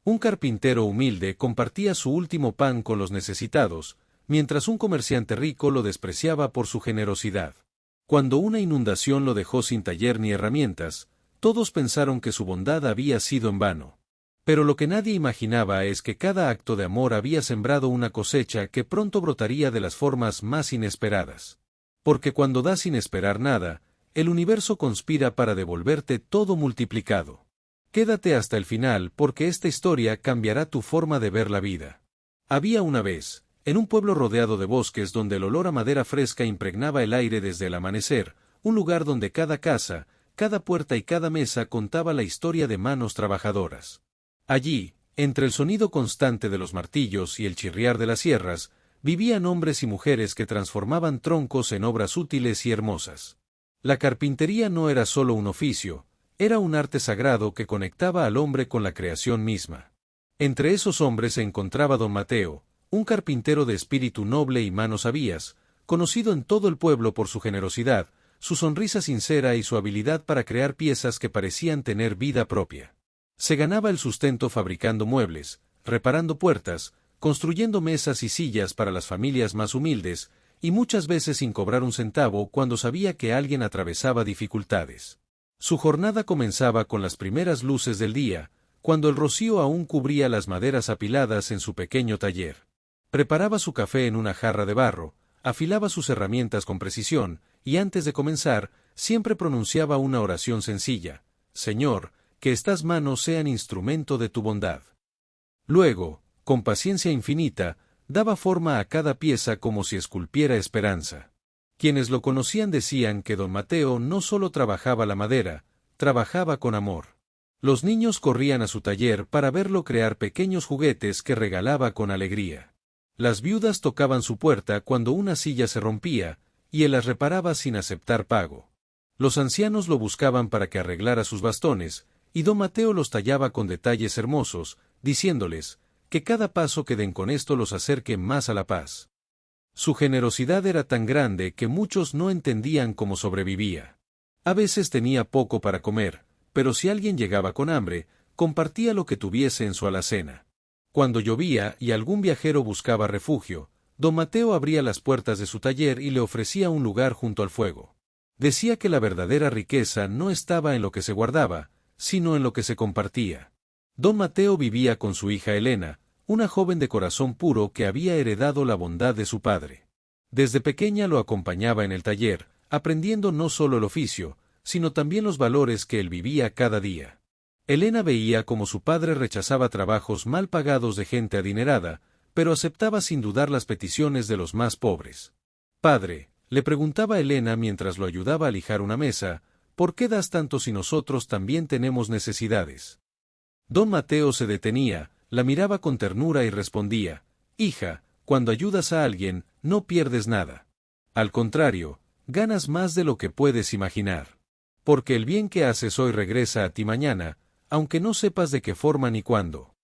Un carpintero humilde compartía su último pan con los necesitados, mientras un comerciante rico lo despreciaba por su generosidad. Cuando una inundación lo dejó sin taller ni herramientas, todos pensaron que su bondad había sido en vano. Pero lo que nadie imaginaba es que cada acto de amor había sembrado una cosecha que pronto brotaría de las formas más inesperadas. Porque cuando das sin esperar nada, el universo conspira para devolverte todo multiplicado. Quédate hasta el final porque esta historia cambiará tu forma de ver la vida. Había una vez, en un pueblo rodeado de bosques donde el olor a madera fresca impregnaba el aire desde el amanecer, un lugar donde cada casa, cada puerta y cada mesa contaba la historia de manos trabajadoras. Allí, entre el sonido constante de los martillos y el chirriar de las sierras, vivían hombres y mujeres que transformaban troncos en obras útiles y hermosas. La carpintería no era solo un oficio, era un arte sagrado que conectaba al hombre con la creación misma. Entre esos hombres se encontraba don Mateo, un carpintero de espíritu noble y manos avías, conocido en todo el pueblo por su generosidad, su sonrisa sincera y su habilidad para crear piezas que parecían tener vida propia. Se ganaba el sustento fabricando muebles, reparando puertas, construyendo mesas y sillas para las familias más humildes, y muchas veces sin cobrar un centavo cuando sabía que alguien atravesaba dificultades. Su jornada comenzaba con las primeras luces del día, cuando el rocío aún cubría las maderas apiladas en su pequeño taller. Preparaba su café en una jarra de barro, afilaba sus herramientas con precisión, y antes de comenzar, siempre pronunciaba una oración sencilla: Señor, que estas manos sean instrumento de tu bondad. Luego, con paciencia infinita, daba forma a cada pieza como si esculpiera esperanza. Quienes lo conocían decían que don Mateo no solo trabajaba la madera, trabajaba con amor. Los niños corrían a su taller para verlo crear pequeños juguetes que regalaba con alegría. Las viudas tocaban su puerta cuando una silla se rompía, y él las reparaba sin aceptar pago. Los ancianos lo buscaban para que arreglara sus bastones, y don Mateo los tallaba con detalles hermosos, diciéndoles que cada paso que den con esto los acerque más a la paz. Su generosidad era tan grande que muchos no entendían cómo sobrevivía. A veces tenía poco para comer, pero si alguien llegaba con hambre, compartía lo que tuviese en su alacena. Cuando llovía y algún viajero buscaba refugio, don Mateo abría las puertas de su taller y le ofrecía un lugar junto al fuego. Decía que la verdadera riqueza no estaba en lo que se guardaba, sino en lo que se compartía. Don Mateo vivía con su hija Elena, una joven de corazón puro que había heredado la bondad de su padre. Desde pequeña lo acompañaba en el taller, aprendiendo no solo el oficio, sino también los valores que él vivía cada día. Elena veía cómo su padre rechazaba trabajos mal pagados de gente adinerada, pero aceptaba sin dudar las peticiones de los más pobres. Padre, le preguntaba Elena mientras lo ayudaba a lijar una mesa, ¿por qué das tanto si nosotros también tenemos necesidades? Don Mateo se detenía, la miraba con ternura y respondía: Hija, cuando ayudas a alguien, no pierdes nada. Al contrario, ganas más de lo que puedes imaginar. Porque el bien que haces hoy regresa a ti mañana, aunque no sepas de qué forma ni cuándo.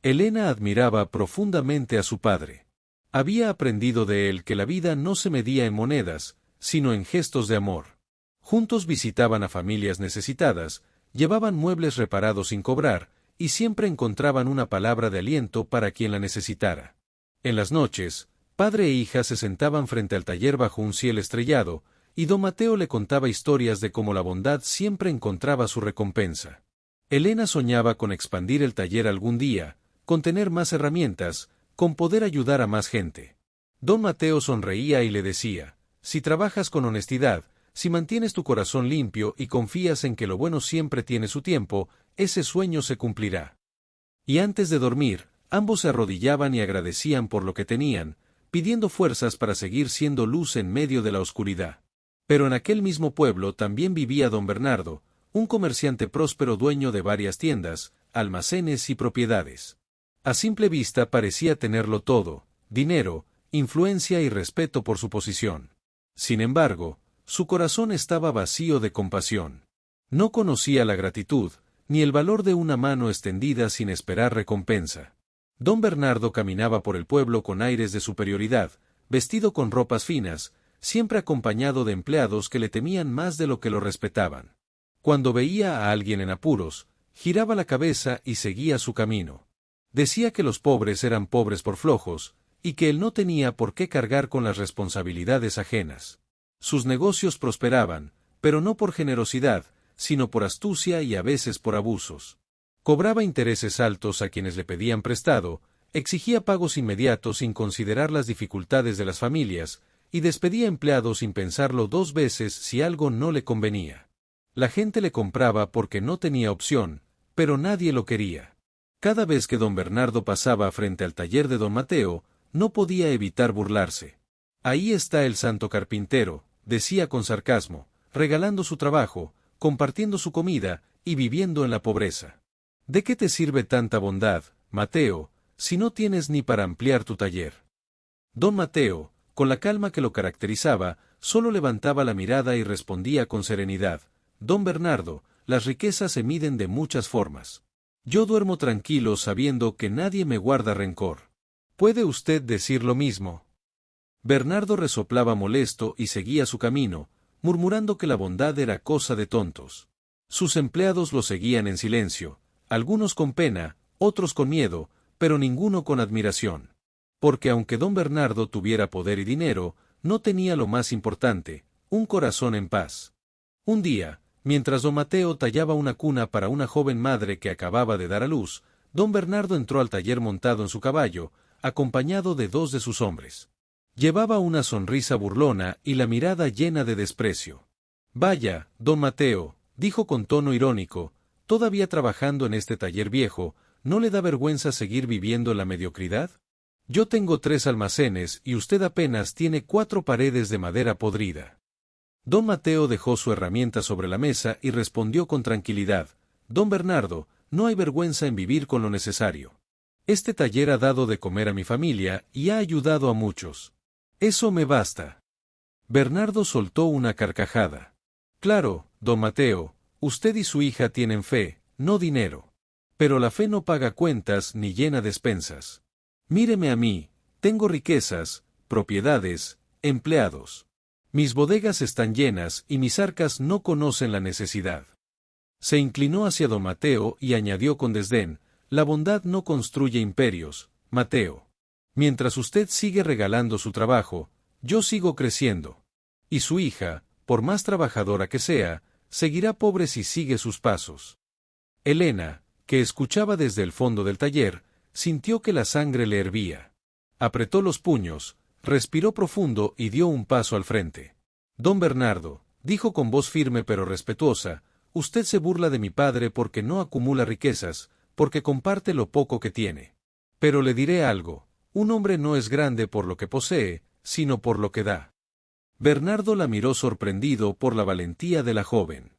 Elena admiraba profundamente a su padre. Había aprendido de él que la vida no se medía en monedas, sino en gestos de amor. Juntos visitaban a familias necesitadas, llevaban muebles reparados sin cobrar, y siempre encontraban una palabra de aliento para quien la necesitara. En las noches, padre e hija se sentaban frente al taller bajo un cielo estrellado, y don Mateo le contaba historias de cómo la bondad siempre encontraba su recompensa. Elena soñaba con expandir el taller algún día, con tener más herramientas, con poder ayudar a más gente. Don Mateo sonreía y le decía: si trabajas con honestidad, si mantienes tu corazón limpio y confías en que lo bueno siempre tiene su tiempo, ese sueño se cumplirá. Y antes de dormir, ambos se arrodillaban y agradecían por lo que tenían, pidiendo fuerzas para seguir siendo luz en medio de la oscuridad. Pero en aquel mismo pueblo también vivía don Bernardo, un comerciante próspero dueño de varias tiendas, almacenes y propiedades. A simple vista parecía tenerlo todo: dinero, influencia y respeto por su posición. Sin embargo, su corazón estaba vacío de compasión. No conocía la gratitud, ni el valor de una mano extendida sin esperar recompensa. Don Bernardo caminaba por el pueblo con aires de superioridad, vestido con ropas finas, siempre acompañado de empleados que le temían más de lo que lo respetaban. Cuando veía a alguien en apuros, giraba la cabeza y seguía su camino. Decía que los pobres eran pobres por flojos, y que él no tenía por qué cargar con las responsabilidades ajenas. Sus negocios prosperaban, pero no por generosidad, sino por astucia y a veces por abusos. Cobraba intereses altos a quienes le pedían prestado, exigía pagos inmediatos sin considerar las dificultades de las familias, y despedía empleados sin pensarlo dos veces si algo no le convenía. La gente le compraba porque no tenía opción, pero nadie lo quería. Cada vez que don Bernardo pasaba frente al taller de don Mateo, no podía evitar burlarse. Ahí está el santo carpintero, decía con sarcasmo, regalando su trabajo, compartiendo su comida y viviendo en la pobreza. ¿De qué te sirve tanta bondad, Mateo, si no tienes ni para ampliar tu taller? Don Mateo, con la calma que lo caracterizaba, solo levantaba la mirada y respondía con serenidad: Don Bernardo, las riquezas se miden de muchas formas. Yo duermo tranquilo sabiendo que nadie me guarda rencor. ¿Puede usted decir lo mismo? Bernardo resoplaba molesto y seguía su camino, murmurando que la bondad era cosa de tontos. Sus empleados lo seguían en silencio, algunos con pena, otros con miedo, pero ninguno con admiración. Porque aunque don Bernardo tuviera poder y dinero, no tenía lo más importante, un corazón en paz. Un día, mientras don Mateo tallaba una cuna para una joven madre que acababa de dar a luz, don Bernardo entró al taller montado en su caballo, acompañado de dos de sus hombres. Llevaba una sonrisa burlona y la mirada llena de desprecio. Vaya, don Mateo, dijo con tono irónico, todavía trabajando en este taller viejo, ¿no le da vergüenza seguir viviendo en la mediocridad? Yo tengo 3 almacenes y usted apenas tiene 4 paredes de madera podrida. Don Mateo dejó su herramienta sobre la mesa y respondió con tranquilidad: Don Bernardo, no hay vergüenza en vivir con lo necesario. Este taller ha dado de comer a mi familia y ha ayudado a muchos. Eso me basta. Bernardo soltó una carcajada. Claro, don Mateo, usted y su hija tienen fe, no dinero. Pero la fe no paga cuentas ni llena despensas. Míreme a mí, tengo riquezas, propiedades, empleados. Mis bodegas están llenas y mis arcas no conocen la necesidad. Se inclinó hacia don Mateo y añadió con desdén: la bondad no construye imperios, Mateo. Mientras usted sigue regalando su trabajo, yo sigo creciendo. Y su hija, por más trabajadora que sea, seguirá pobre si sigue sus pasos. Elena, que escuchaba desde el fondo del taller, sintió que la sangre le hervía. Apretó los puños, respiró profundo y dio un paso al frente. Don Bernardo, dijo con voz firme pero respetuosa, usted se burla de mi padre porque no acumula riquezas, porque comparte lo poco que tiene. Pero le diré algo, un hombre no es grande por lo que posee, sino por lo que da. Bernardo la miró sorprendido por la valentía de la joven.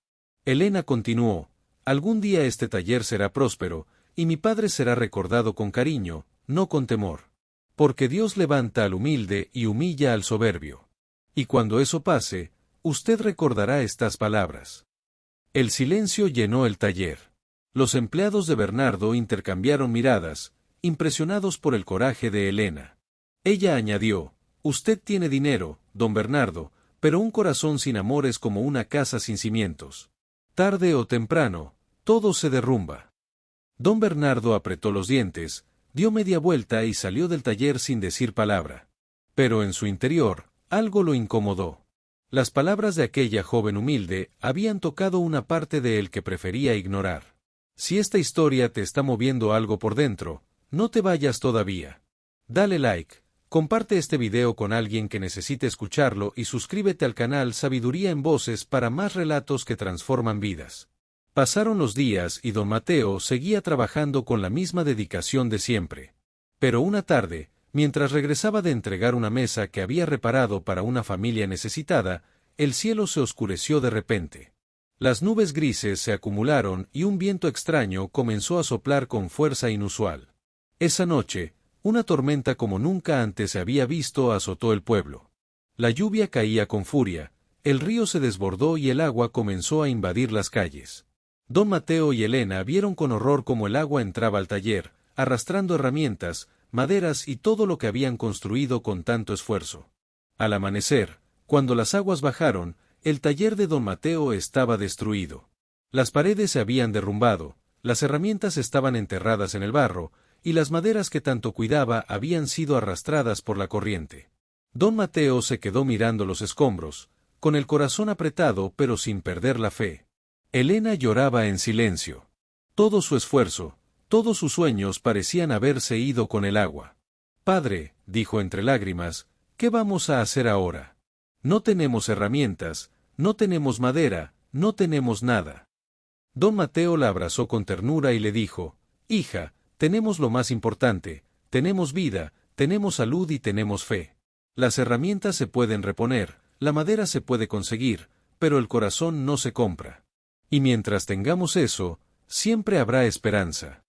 Elena continuó: algún día este taller será próspero, y mi padre será recordado con cariño, no con temor. Porque Dios levanta al humilde y humilla al soberbio. Y cuando eso pase, usted recordará estas palabras. El silencio llenó el taller. Los empleados de Bernardo intercambiaron miradas, impresionados por el coraje de Elena. Ella añadió: usted tiene dinero, don Bernardo, pero un corazón sin amor es como una casa sin cimientos. Tarde o temprano, todo se derrumba. Don Bernardo apretó los dientes, dio media vuelta y salió del taller sin decir palabra. Pero en su interior, algo lo incomodó. Las palabras de aquella joven humilde habían tocado una parte de él que prefería ignorar. Si esta historia te está moviendo algo por dentro, no te vayas todavía. Dale like, comparte este video con alguien que necesite escucharlo y suscríbete al canal Sabiduría en Voces para más relatos que transforman vidas. Pasaron los días y don Mateo seguía trabajando con la misma dedicación de siempre. Pero una tarde, mientras regresaba de entregar una mesa que había reparado para una familia necesitada, el cielo se oscureció de repente. Las nubes grises se acumularon y un viento extraño comenzó a soplar con fuerza inusual. Esa noche, una tormenta como nunca antes se había visto azotó el pueblo. La lluvia caía con furia, el río se desbordó y el agua comenzó a invadir las calles. Don Mateo y Elena vieron con horror cómo el agua entraba al taller, arrastrando herramientas, maderas y todo lo que habían construido con tanto esfuerzo. Al amanecer, cuando las aguas bajaron, el taller de don Mateo estaba destruido. Las paredes se habían derrumbado, las herramientas estaban enterradas en el barro, y las maderas que tanto cuidaba habían sido arrastradas por la corriente. Don Mateo se quedó mirando los escombros, con el corazón apretado pero sin perder la fe. Elena lloraba en silencio. Todo su esfuerzo, todos sus sueños parecían haberse ido con el agua. «Padre», dijo entre lágrimas, «¿qué vamos a hacer ahora? No tenemos herramientas, no tenemos madera, no tenemos nada». Don Mateo la abrazó con ternura y le dijo, «Hija, tenemos lo más importante, tenemos vida, tenemos salud y tenemos fe. Las herramientas se pueden reponer, la madera se puede conseguir, pero el corazón no se compra. Y mientras tengamos eso, siempre habrá esperanza».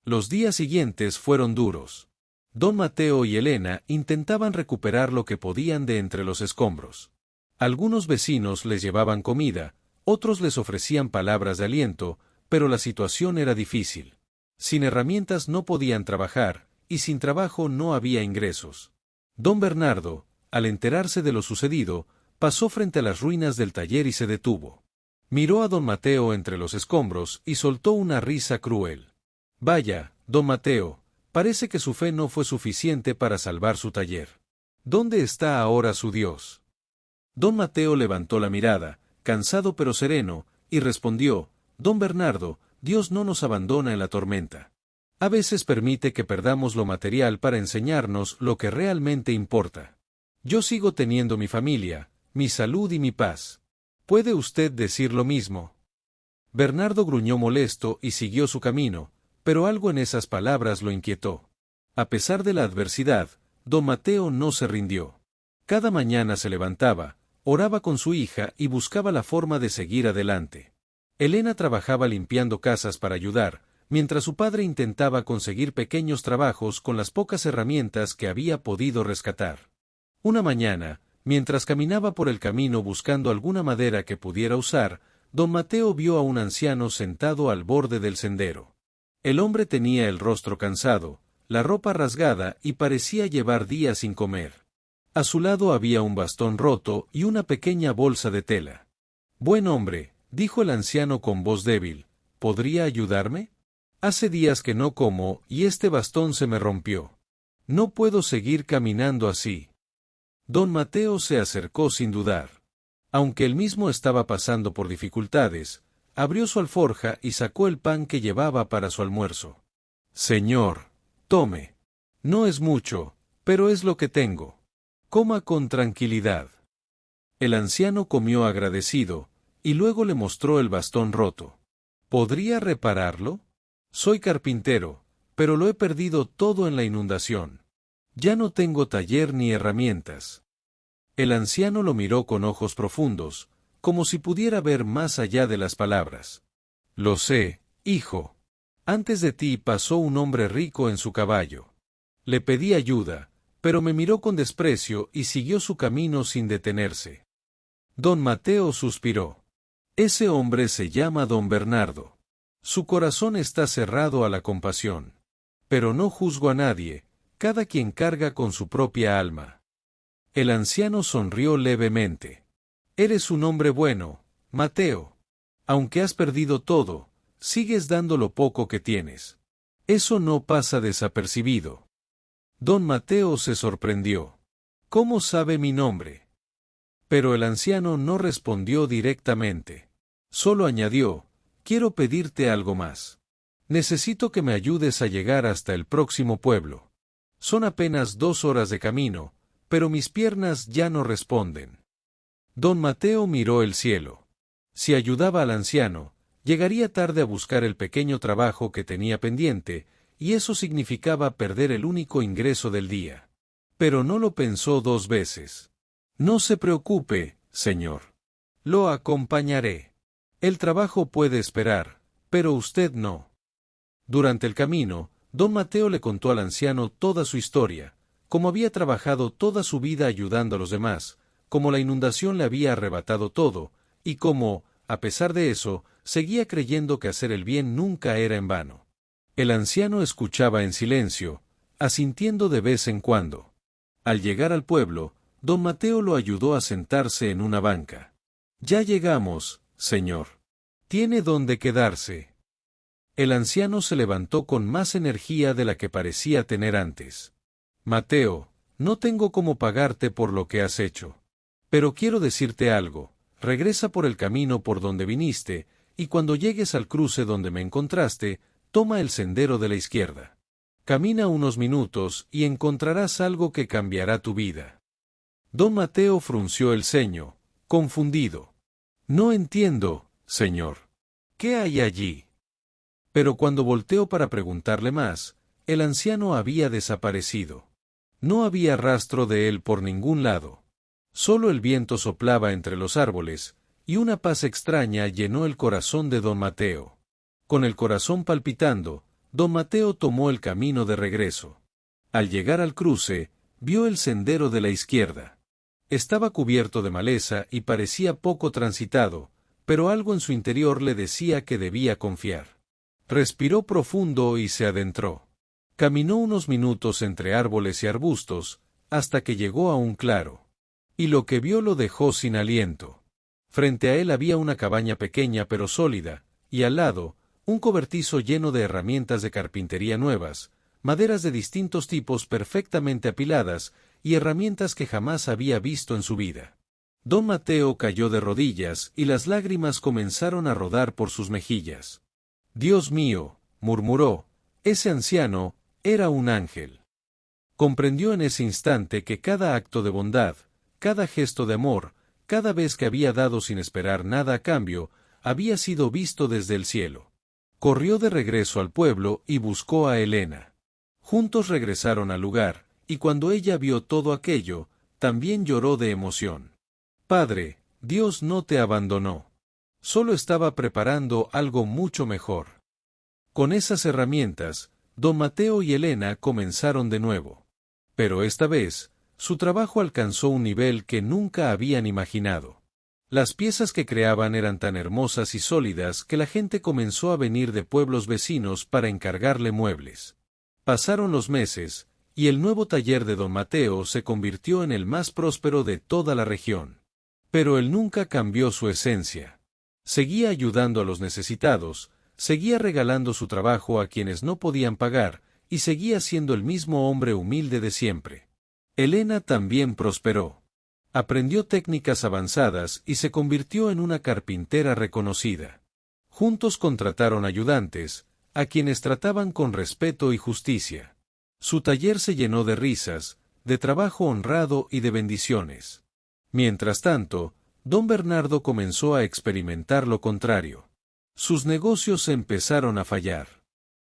Los días siguientes fueron duros. Don Mateo y Elena intentaban recuperar lo que podían de entre los escombros. Algunos vecinos les llevaban comida, otros les ofrecían palabras de aliento, pero la situación era difícil. Sin herramientas no podían trabajar, y sin trabajo no había ingresos. Don Bernardo, al enterarse de lo sucedido, pasó frente a las ruinas del taller y se detuvo. Miró a don Mateo entre los escombros y soltó una risa cruel. «Vaya, don Mateo, parece que su fe no fue suficiente para salvar su taller. ¿Dónde está ahora su Dios?». Don Mateo levantó la mirada, cansado pero sereno, y respondió, «Don Bernardo, Dios no nos abandona en la tormenta. A veces permite que perdamos lo material para enseñarnos lo que realmente importa. Yo sigo teniendo mi familia, mi salud y mi paz. ¿Puede usted decir lo mismo?». Bernardo gruñó molesto y siguió su camino, pero algo en esas palabras lo inquietó. A pesar de la adversidad, don Mateo no se rindió. Cada mañana se levantaba, oraba con su hija y buscaba la forma de seguir adelante. Elena trabajaba limpiando casas para ayudar, mientras su padre intentaba conseguir pequeños trabajos con las pocas herramientas que había podido rescatar. Una mañana, mientras caminaba por el camino buscando alguna madera que pudiera usar, don Mateo vio a un anciano sentado al borde del sendero. El hombre tenía el rostro cansado, la ropa rasgada y parecía llevar días sin comer. A su lado había un bastón roto y una pequeña bolsa de tela. «Buen hombre», dijo el anciano con voz débil, «¿podría ayudarme? Hace días que no como y este bastón se me rompió. No puedo seguir caminando así». Don Mateo se acercó sin dudar. Aunque él mismo estaba pasando por dificultades, abrió su alforja y sacó el pan que llevaba para su almuerzo. «Señor, tome. No es mucho, pero es lo que tengo. Coma con tranquilidad». El anciano comió agradecido, y luego le mostró el bastón roto. «¿Podría repararlo? Soy carpintero, pero lo he perdido todo en la inundación. Ya no tengo taller ni herramientas». El anciano lo miró con ojos profundos, como si pudiera ver más allá de las palabras. «Lo sé, hijo. Antes de ti pasó un hombre rico en su caballo. Le pedí ayuda, pero me miró con desprecio y siguió su camino sin detenerse». Don Mateo suspiró. «Ese hombre se llama don Bernardo. Su corazón está cerrado a la compasión. Pero no juzgo a nadie, cada quien carga con su propia alma». El anciano sonrió levemente. «Eres un hombre bueno, Mateo. Aunque has perdido todo, sigues dando lo poco que tienes. Eso no pasa desapercibido». Don Mateo se sorprendió. «¿Cómo sabe mi nombre?». Pero el anciano no respondió directamente. Solo añadió, «Quiero pedirte algo más. Necesito que me ayudes a llegar hasta el próximo pueblo. Son apenas 2 horas de camino, pero mis piernas ya no responden». Don Mateo miró el cielo. Si ayudaba al anciano, llegaría tarde a buscar el pequeño trabajo que tenía pendiente, y eso significaba perder el único ingreso del día. Pero no lo pensó 2 veces. «No se preocupe, señor. Lo acompañaré. El trabajo puede esperar, pero usted no». Durante el camino, don Mateo le contó al anciano toda su historia, cómo había trabajado toda su vida ayudando a los demás, cómo la inundación le había arrebatado todo, y cómo, a pesar de eso, seguía creyendo que hacer el bien nunca era en vano. El anciano escuchaba en silencio, asintiendo de vez en cuando. Al llegar al pueblo, don Mateo lo ayudó a sentarse en una banca. «Ya llegamos, señor. ¿Tiene dónde quedarse?». El anciano se levantó con más energía de la que parecía tener antes. Mateo, no tengo cómo pagarte por lo que has hecho. Pero quiero decirte algo, regresa por el camino por donde viniste, y cuando llegues al cruce donde me encontraste, toma el sendero de la izquierda. Camina unos minutos y encontrarás algo que cambiará tu vida. Don Mateo frunció el ceño, confundido. No entiendo, señor. ¿Qué hay allí? Pero cuando volteó para preguntarle más, el anciano había desaparecido. No había rastro de él por ningún lado. Solo el viento soplaba entre los árboles, y una paz extraña llenó el corazón de don Mateo. Con el corazón palpitando, don Mateo tomó el camino de regreso. Al llegar al cruce, vio el sendero de la izquierda. Estaba cubierto de maleza y parecía poco transitado, pero algo en su interior le decía que debía confiar. Respiró profundo y se adentró. Caminó unos minutos entre árboles y arbustos, hasta que llegó a un claro. Y lo que vio lo dejó sin aliento. Frente a él había una cabaña pequeña pero sólida, y al lado, un cobertizo lleno de herramientas de carpintería nuevas, maderas de distintos tipos perfectamente apiladas, y herramientas que jamás había visto en su vida. Don Mateo cayó de rodillas y las lágrimas comenzaron a rodar por sus mejillas. Dios mío, murmuró, ese anciano era un ángel. Comprendió en ese instante que cada acto de bondad, cada gesto de amor, cada vez que había dado sin esperar nada a cambio, había sido visto desde el cielo. Corrió de regreso al pueblo y buscó a Elena. Juntos regresaron al lugar, y cuando ella vio todo aquello, también lloró de emoción. Padre, Dios no te abandonó. Solo estaba preparando algo mucho mejor. Con esas herramientas, don Mateo y Elena comenzaron de nuevo. Pero esta vez, su trabajo alcanzó un nivel que nunca habían imaginado. Las piezas que creaban eran tan hermosas y sólidas que la gente comenzó a venir de pueblos vecinos para encargarle muebles. Pasaron los meses, y el nuevo taller de don Mateo se convirtió en el más próspero de toda la región. Pero él nunca cambió su esencia. Seguía ayudando a los necesitados, seguía regalando su trabajo a quienes no podían pagar, y seguía siendo el mismo hombre humilde de siempre. Elena también prosperó. Aprendió técnicas avanzadas y se convirtió en una carpintera reconocida. Juntos contrataron ayudantes, a quienes trataban con respeto y justicia. Su taller se llenó de risas, de trabajo honrado y de bendiciones. Mientras tanto, don Bernardo comenzó a experimentar lo contrario. Sus negocios empezaron a fallar.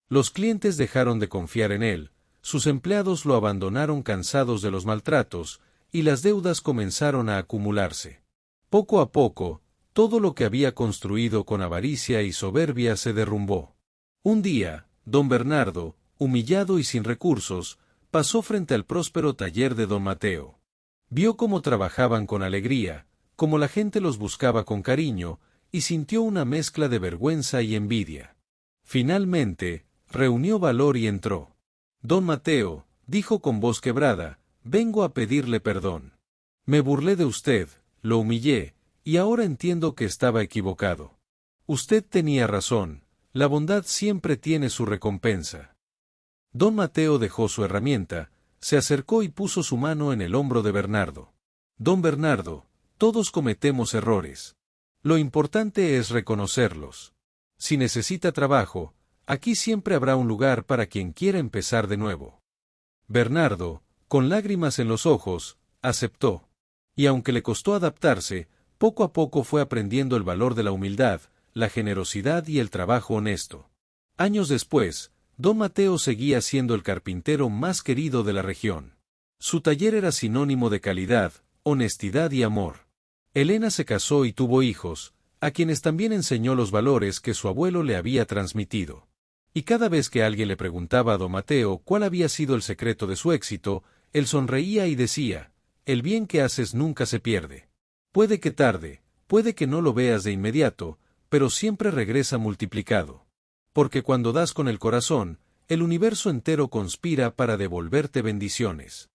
Los clientes dejaron de confiar en él, sus empleados lo abandonaron cansados de los maltratos, y las deudas comenzaron a acumularse. Poco a poco, todo lo que había construido con avaricia y soberbia se derrumbó. Un día, don Bernardo, humillado y sin recursos, pasó frente al próspero taller de don Mateo. Vio cómo trabajaban con alegría, cómo la gente los buscaba con cariño, y sintió una mezcla de vergüenza y envidia. Finalmente, reunió valor y entró. Don Mateo, dijo con voz quebrada, vengo a pedirle perdón. Me burlé de usted, lo humillé, y ahora entiendo que estaba equivocado. Usted tenía razón, la bondad siempre tiene su recompensa. Don Mateo dejó su herramienta, se acercó y puso su mano en el hombro de Bernardo. Don Bernardo, todos cometemos errores. Lo importante es reconocerlos. Si necesita trabajo, aquí siempre habrá un lugar para quien quiera empezar de nuevo. Bernardo, con lágrimas en los ojos, aceptó. Y aunque le costó adaptarse, poco a poco fue aprendiendo el valor de la humildad, la generosidad y el trabajo honesto. Años después, don Mateo seguía siendo el carpintero más querido de la región. Su taller era sinónimo de calidad, honestidad y amor. Elena se casó y tuvo hijos, a quienes también enseñó los valores que su abuelo le había transmitido. Y cada vez que alguien le preguntaba a don Mateo cuál había sido el secreto de su éxito, él sonreía y decía, el bien que haces nunca se pierde. Puede que tarde, puede que no lo veas de inmediato, pero siempre regresa multiplicado. Porque cuando das con el corazón, el universo entero conspira para devolverte bendiciones.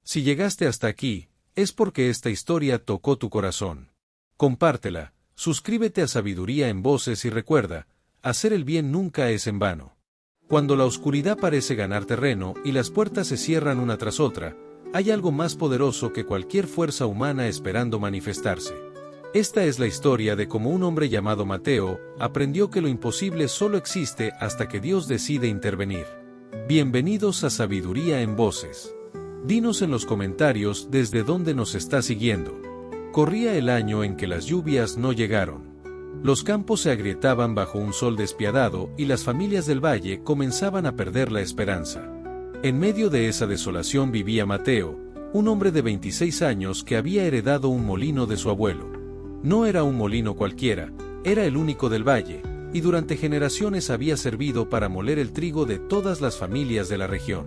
Si llegaste hasta aquí, es porque esta historia tocó tu corazón. Compártela, suscríbete a Sabiduría en Voces y recuerda, hacer el bien nunca es en vano. Cuando la oscuridad parece ganar terreno y las puertas se cierran una tras otra, hay algo más poderoso que cualquier fuerza humana esperando manifestarse. Esta es la historia de cómo un hombre llamado Mateo aprendió que lo imposible solo existe hasta que Dios decide intervenir. Bienvenidos a Sabiduría en Voces. Dinos en los comentarios desde dónde nos está siguiendo. Corría el año en que las lluvias no llegaron. Los campos se agrietaban bajo un sol despiadado y las familias del valle comenzaban a perder la esperanza. En medio de esa desolación vivía Mateo, un hombre de 26 años que había heredado un molino de su abuelo. No era un molino cualquiera, era el único del valle, y durante generaciones había servido para moler el trigo de todas las familias de la región.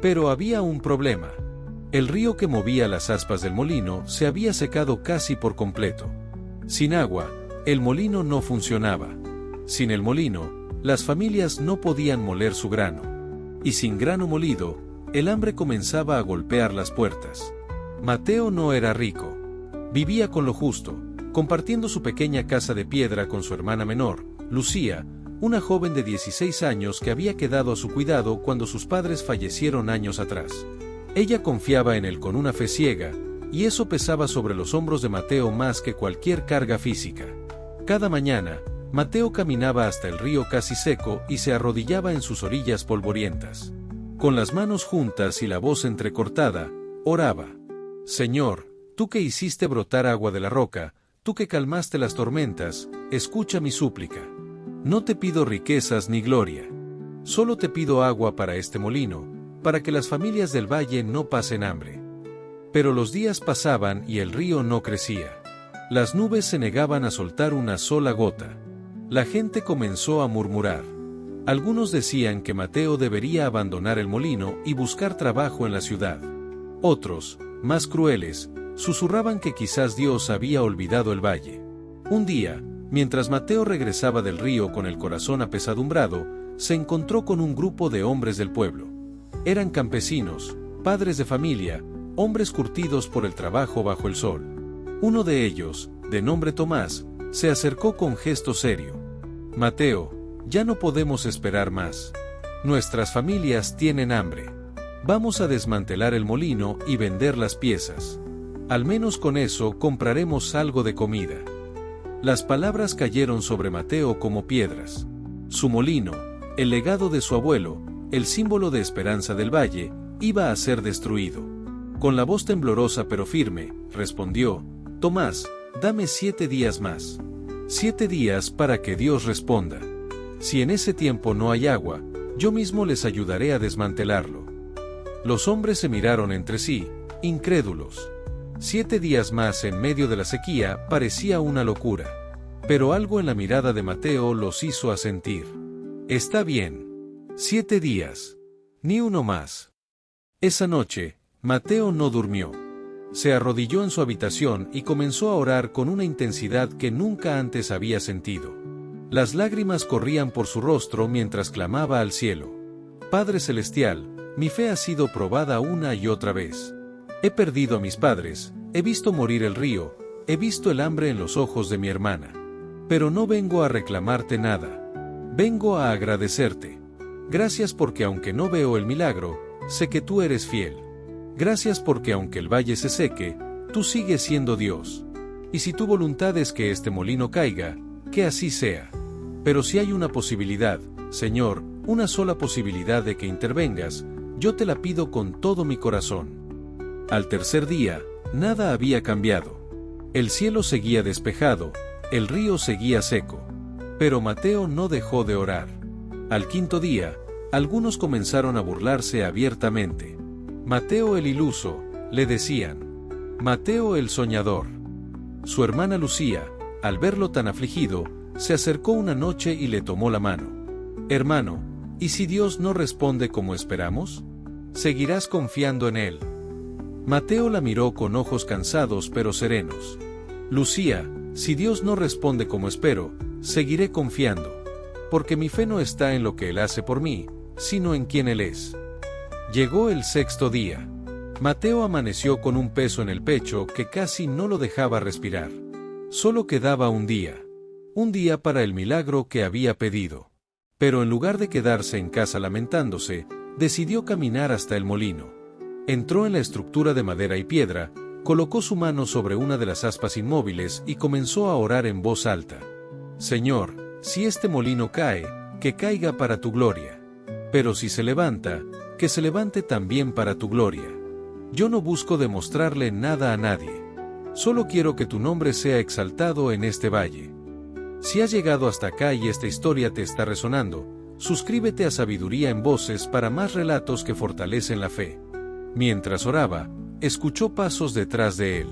Pero había un problema. El río que movía las aspas del molino se había secado casi por completo. Sin agua, el molino no funcionaba. Sin el molino, las familias no podían moler su grano. Y sin grano molido, el hambre comenzaba a golpear las puertas. Mateo no era rico. Vivía con lo justo, compartiendo su pequeña casa de piedra con su hermana menor, Lucía, una joven de 16 años que había quedado a su cuidado cuando sus padres fallecieron años atrás. Ella confiaba en él con una fe ciega, y eso pesaba sobre los hombros de Mateo más que cualquier carga física. Cada mañana, Mateo caminaba hasta el río casi seco y se arrodillaba en sus orillas polvorientas. Con las manos juntas y la voz entrecortada, oraba. Señor, tú que hiciste brotar agua de la roca, tú que calmaste las tormentas, escucha mi súplica. No te pido riquezas ni gloria. Solo te pido agua para este molino, para que las familias del valle no pasen hambre. Pero los días pasaban y el río no crecía. Las nubes se negaban a soltar una sola gota. La gente comenzó a murmurar. Algunos decían que Mateo debería abandonar el molino y buscar trabajo en la ciudad. Otros, más crueles, susurraban que quizás Dios había olvidado el valle. Un día, mientras Mateo regresaba del río con el corazón apesadumbrado, se encontró con un grupo de hombres del pueblo. Eran campesinos, padres de familia, hombres curtidos por el trabajo bajo el sol. Uno de ellos, de nombre Tomás, se acercó con gesto serio. Mateo, ya no podemos esperar más. Nuestras familias tienen hambre. Vamos a desmantelar el molino y vender las piezas. Al menos con eso compraremos algo de comida. Las palabras cayeron sobre Mateo como piedras. Su molino, el legado de su abuelo, el símbolo de esperanza del valle, iba a ser destruido. Con la voz temblorosa pero firme, respondió, Tomás, dame 7 días más. 7 días para que Dios responda. Si en ese tiempo no hay agua, yo mismo les ayudaré a desmantelarlo. Los hombres se miraron entre sí, incrédulos. 7 días más en medio de la sequía parecía una locura. Pero algo en la mirada de Mateo los hizo asentir. Está bien. 7 días. Ni uno más. Esa noche, Mateo no durmió. Se arrodilló en su habitación y comenzó a orar con una intensidad que nunca antes había sentido. Las lágrimas corrían por su rostro mientras clamaba al cielo. Padre Celestial, mi fe ha sido probada una y otra vez. He perdido a mis padres, he visto morir el río, he visto el hambre en los ojos de mi hermana. Pero no vengo a reclamarte nada. Vengo a agradecerte. Gracias porque aunque no veo el milagro, sé que tú eres fiel. Gracias porque aunque el valle se seque, tú sigues siendo Dios. Y si tu voluntad es que este molino caiga, que así sea. Pero si hay una posibilidad, Señor, una sola posibilidad de que intervengas, yo te la pido con todo mi corazón. Al tercer día, nada había cambiado. El cielo seguía despejado, el río seguía seco. Pero Mateo no dejó de orar. Al quinto día, algunos comenzaron a burlarse abiertamente. Mateo el iluso, le decían. Mateo el soñador. Su hermana Lucía, al verlo tan afligido, se acercó una noche y le tomó la mano. Hermano, ¿y si Dios no responde como esperamos? ¿Seguirás confiando en Él? Mateo la miró con ojos cansados pero serenos. Lucía, si Dios no responde como espero, seguiré confiando. Porque mi fe no está en lo que Él hace por mí, sino en quien Él es. Llegó el sexto día. Mateo amaneció con un peso en el pecho que casi no lo dejaba respirar. Solo quedaba un día. un día para el milagro que había pedido. Pero en lugar de quedarse en casa lamentándose, decidió caminar hasta el molino. Entró en la estructura de madera y piedra, colocó su mano sobre una de las aspas inmóviles y comenzó a orar en voz alta. Señor, si este molino cae, que caiga para tu gloria. Pero si se levanta, que se levante también para tu gloria. Yo no busco demostrarle nada a nadie. Solo quiero que tu nombre sea exaltado en este valle. Si has llegado hasta acá y esta historia te está resonando, suscríbete a Sabiduría en Voces para más relatos que fortalecen la fe. Mientras oraba, escuchó pasos detrás de él.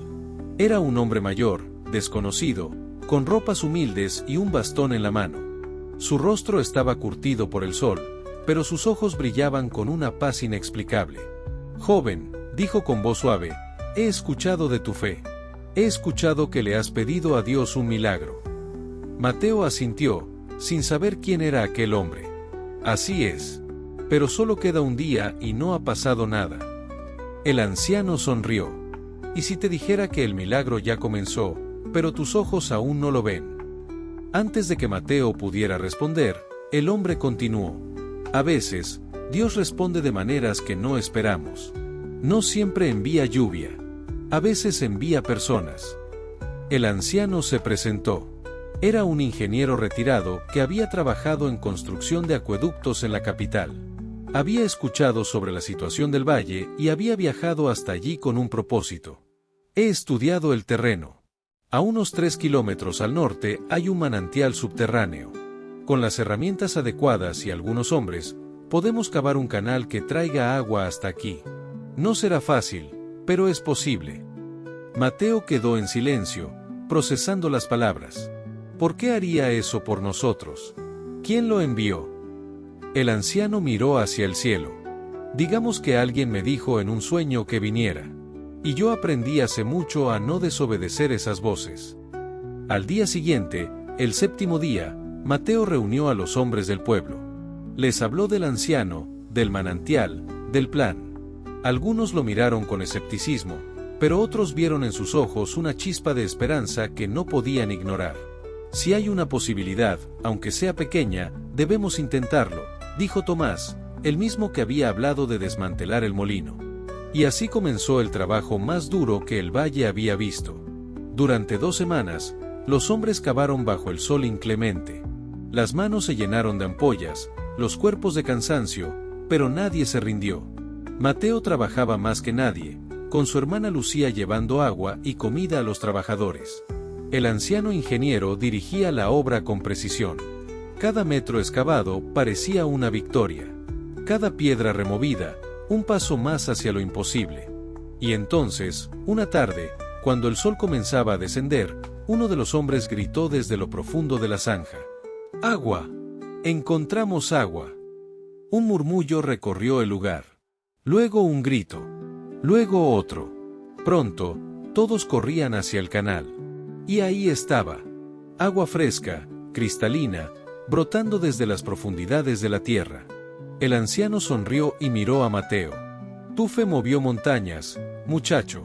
Era un hombre mayor, desconocido, con ropas humildes y un bastón en la mano. Su rostro estaba curtido por el sol, pero sus ojos brillaban con una paz inexplicable. Joven, dijo con voz suave, he escuchado de tu fe. He escuchado que le has pedido a Dios un milagro. Mateo asintió, sin saber quién era aquel hombre. Así es. Pero solo queda un día y no ha pasado nada. El anciano sonrió. ¿Y si te dijera que el milagro ya comenzó, pero tus ojos aún no lo ven? Antes de que Mateo pudiera responder, el hombre continuó. A veces, Dios responde de maneras que no esperamos. No siempre envía lluvia. A veces envía personas. El anciano se presentó. Era un ingeniero retirado que había trabajado en construcción de acueductos en la capital. Había escuchado sobre la situación del valle y había viajado hasta allí con un propósito. He estudiado el terreno. A unos 3 kilómetros al norte hay un manantial subterráneo. Con las herramientas adecuadas y algunos hombres, podemos cavar un canal que traiga agua hasta aquí. No será fácil, pero es posible. Mateo quedó en silencio, procesando las palabras. ¿Por qué haría eso por nosotros? ¿Quién lo envió? El anciano miró hacia el cielo. Digamos que alguien me dijo en un sueño que viniera. Y yo aprendí hace mucho a no desobedecer esas voces. Al día siguiente, el 7º día, Mateo reunió a los hombres del pueblo. Les habló del anciano, del manantial, del plan. Algunos lo miraron con escepticismo, pero otros vieron en sus ojos una chispa de esperanza que no podían ignorar. Si hay una posibilidad, aunque sea pequeña, debemos intentarlo, dijo Tomás, el mismo que había hablado de desmantelar el molino. Y así comenzó el trabajo más duro que el valle había visto. Durante 2 semanas, los hombres cavaron bajo el sol inclemente. Las manos se llenaron de ampollas, los cuerpos de cansancio, pero nadie se rindió. Mateo trabajaba más que nadie, con su hermana Lucía llevando agua y comida a los trabajadores. El anciano ingeniero dirigía la obra con precisión. Cada metro excavado parecía una victoria. Cada piedra removida, un paso más hacia lo imposible. Y entonces, una tarde, cuando el sol comenzaba a descender, uno de los hombres gritó desde lo profundo de la zanja. ¡Agua! ¡Encontramos agua! Un murmullo recorrió el lugar. Luego un grito. Luego otro. Pronto, todos corrían hacia el canal. Y ahí estaba. Agua fresca, cristalina, brotando desde las profundidades de la tierra. El anciano sonrió y miró a Mateo. Tu fe movió montañas, muchacho.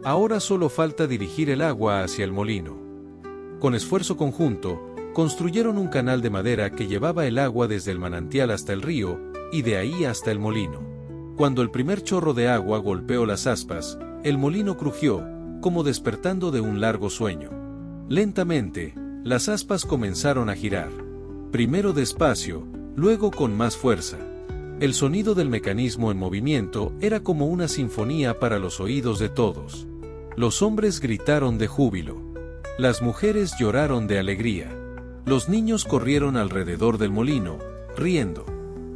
Ahora solo falta dirigir el agua hacia el molino. Con esfuerzo conjunto, construyeron un canal de madera que llevaba el agua desde el manantial hasta el río, y de ahí hasta el molino. Cuando el primer chorro de agua golpeó las aspas, el molino crujió, como despertando de un largo sueño. Lentamente, las aspas comenzaron a girar. Primero despacio, luego con más fuerza. El sonido del mecanismo en movimiento era como una sinfonía para los oídos de todos. Los hombres gritaron de júbilo. Las mujeres lloraron de alegría. Los niños corrieron alrededor del molino, riendo.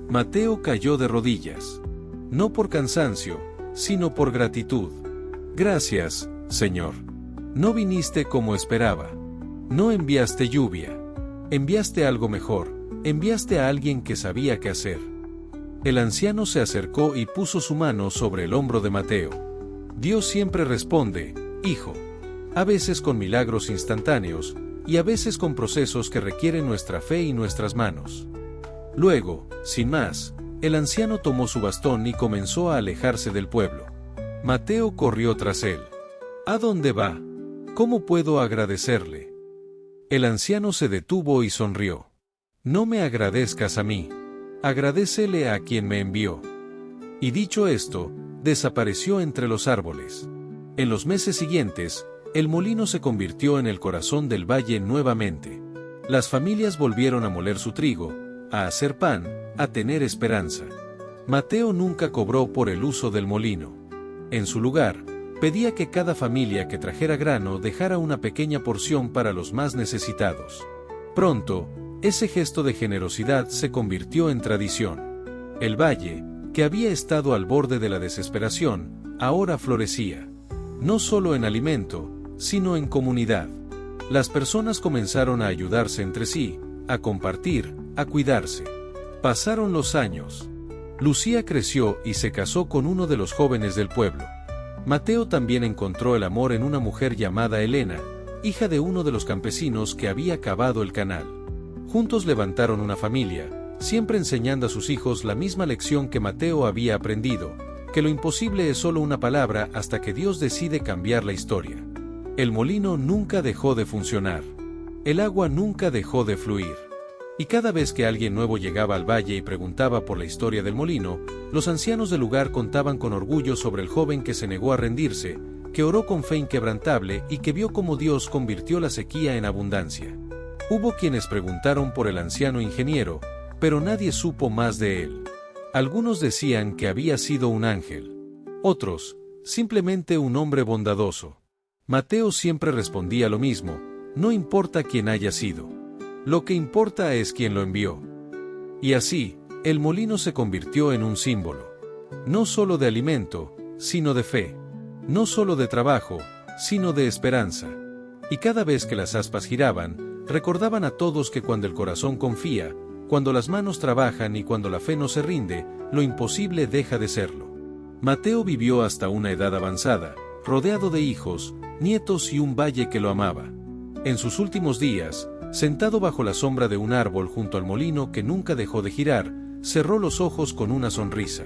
Mateo cayó de rodillas. No por cansancio, sino por gratitud. Gracias, Señor. No viniste como esperaba. No enviaste lluvia. Enviaste algo mejor. Enviaste a alguien que sabía qué hacer. El anciano se acercó y puso su mano sobre el hombro de Mateo. Dios siempre responde, hijo. A veces con milagros instantáneos, y a veces con procesos que requieren nuestra fe y nuestras manos. Luego, sin más, el anciano tomó su bastón y comenzó a alejarse del pueblo. Mateo corrió tras él. ¿A dónde va? ¿Cómo puedo agradecerle? El anciano se detuvo y sonrió. No me agradezcas a mí. Agradécele a quien me envió. Y dicho esto, desapareció entre los árboles. En los meses siguientes, el molino se convirtió en el corazón del valle nuevamente. Las familias volvieron a moler su trigo, a hacer pan, a tener esperanza. Mateo nunca cobró por el uso del molino. En su lugar, pedía que cada familia que trajera grano dejara una pequeña porción para los más necesitados. Pronto, ese gesto de generosidad se convirtió en tradición. El valle, que había estado al borde de la desesperación, ahora florecía. No solo en alimento, sino en comunidad. Las personas comenzaron a ayudarse entre sí, a compartir, a cuidarse. Pasaron los años. Lucía creció y se casó con uno de los jóvenes del pueblo. Mateo también encontró el amor en una mujer llamada Elena, hija de uno de los campesinos que había cavado el canal. Juntos levantaron una familia, siempre enseñando a sus hijos la misma lección que Mateo había aprendido, que lo imposible es solo una palabra hasta que Dios decide cambiar la historia. El molino nunca dejó de funcionar. El agua nunca dejó de fluir. Y cada vez que alguien nuevo llegaba al valle y preguntaba por la historia del molino, los ancianos del lugar contaban con orgullo sobre el joven que se negó a rendirse, que oró con fe inquebrantable y que vio cómo Dios convirtió la sequía en abundancia. Hubo quienes preguntaron por el anciano ingeniero, pero nadie supo más de él. Algunos decían que había sido un ángel. Otros, simplemente un hombre bondadoso. Mateo siempre respondía lo mismo: no importa quién haya sido. Lo que importa es quién lo envió. Y así, el molino se convirtió en un símbolo. No solo de alimento, sino de fe. No solo de trabajo, sino de esperanza. Y cada vez que las aspas giraban, recordaban a todos que cuando el corazón confía, cuando las manos trabajan y cuando la fe no se rinde, lo imposible deja de serlo. Mateo vivió hasta una edad avanzada, rodeado de hijos, nietos y un valle que lo amaba. En sus últimos días, sentado bajo la sombra de un árbol junto al molino que nunca dejó de girar, cerró los ojos con una sonrisa.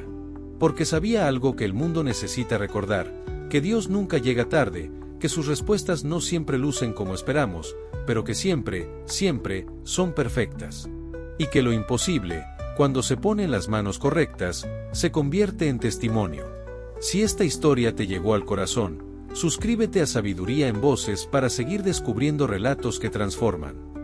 Porque sabía algo que el mundo necesita recordar, que Dios nunca llega tarde, que sus respuestas no siempre lucen como esperamos, pero que siempre, siempre, son perfectas. Y que lo imposible, cuando se pone en las manos correctas, se convierte en testimonio. Si esta historia te llegó al corazón, suscríbete a Sabiduría en Voces para seguir descubriendo relatos que transforman.